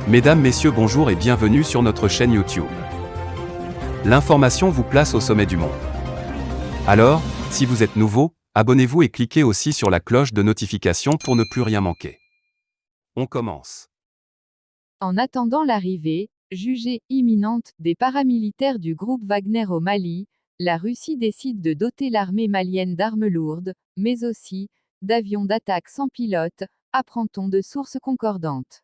Mesdames, Messieurs, bonjour et bienvenue sur notre chaîne YouTube. L'information vous place au sommet du monde. Alors, si vous êtes nouveau, abonnez-vous et cliquez aussi sur la cloche de notification pour ne plus rien manquer. On commence. En attendant l'arrivée, jugée imminente, des paramilitaires du groupe Wagner au Mali, la Russie décide de doter l'armée malienne d'armes lourdes, mais aussi d'avions d'attaque sans pilote, apprend-on de sources concordantes.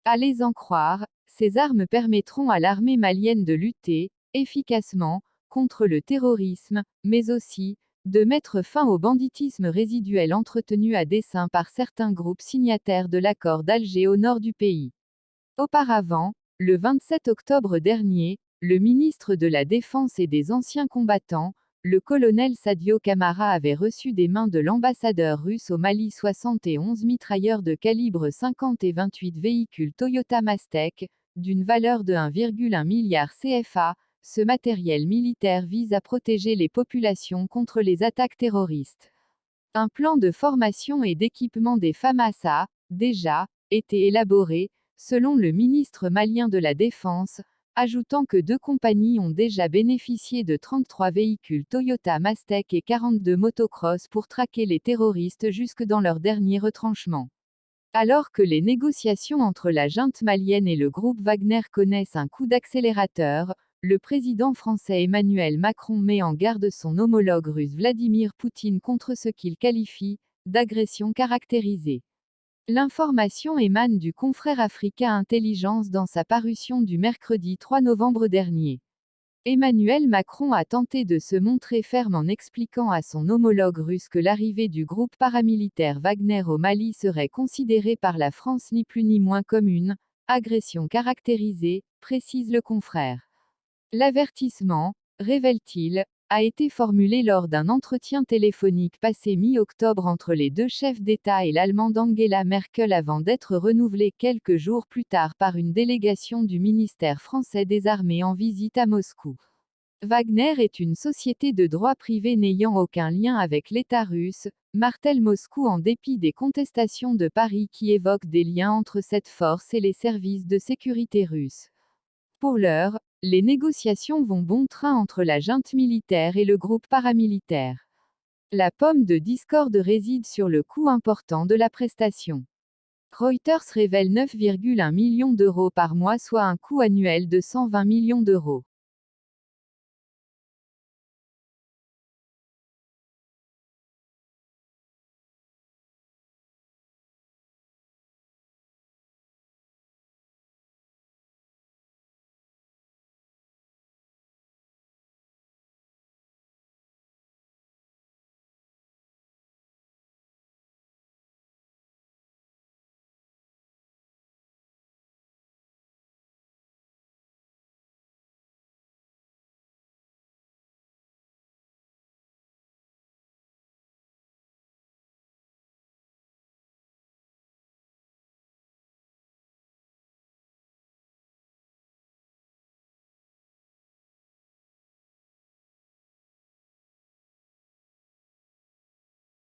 À les en croire, ces armes permettront à l'armée malienne de lutter, efficacement, contre le terrorisme, mais aussi, de mettre fin au banditisme résiduel entretenu à dessein par certains groupes signataires de l'accord d'Alger au nord du pays. Auparavant, le 27 octobre dernier, le ministre de la Défense et des anciens combattants, le colonel Sadio Camara avait reçu des mains de l'ambassadeur russe au Mali 71 mitrailleurs de calibre 50 et 28 véhicules Toyota Mastech, d'une valeur de 1,1 milliard CFA. Ce matériel militaire vise à protéger les populations contre les attaques terroristes. Un plan de formation et d'équipement des FAMAS a, déjà, été élaboré, selon le ministre malien de la Défense, ajoutant que 2 compagnies ont déjà bénéficié de 33 véhicules Toyota Mastech et 42 motocross pour traquer les terroristes jusque dans leur dernier retranchement. Alors que les négociations entre la junte malienne et le groupe Wagner connaissent un coup d'accélérateur, le président français Emmanuel Macron met en garde son homologue russe Vladimir Poutine contre ce qu'il qualifie d'agression caractérisée. L'information émane du confrère Africa Intelligence dans sa parution du mercredi 3 novembre dernier. Emmanuel Macron a tenté de se montrer ferme en expliquant à son homologue russe que l'arrivée du groupe paramilitaire Wagner au Mali serait considérée par la France ni plus ni moins comme une agression caractérisée, précise le confrère. L'avertissement, révèle-t-il, a été formulé lors d'un entretien téléphonique passé mi-octobre entre les deux chefs d'État et l'Allemande Angela Merkel avant d'être renouvelé quelques jours plus tard par une délégation du ministère français des Armées en visite à Moscou. Wagner est une société de droit privé n'ayant aucun lien avec l'État russe, martèle Moscou en dépit des contestations de Paris qui évoquent des liens entre cette force et les services de sécurité russes. Pour l'heure, les négociations vont bon train entre la junte militaire et le groupe paramilitaire. La pomme de discorde réside sur le coût important de la prestation. Reuters révèle 9,1 millions d'euros par mois, soit un coût annuel de 120 millions d'euros.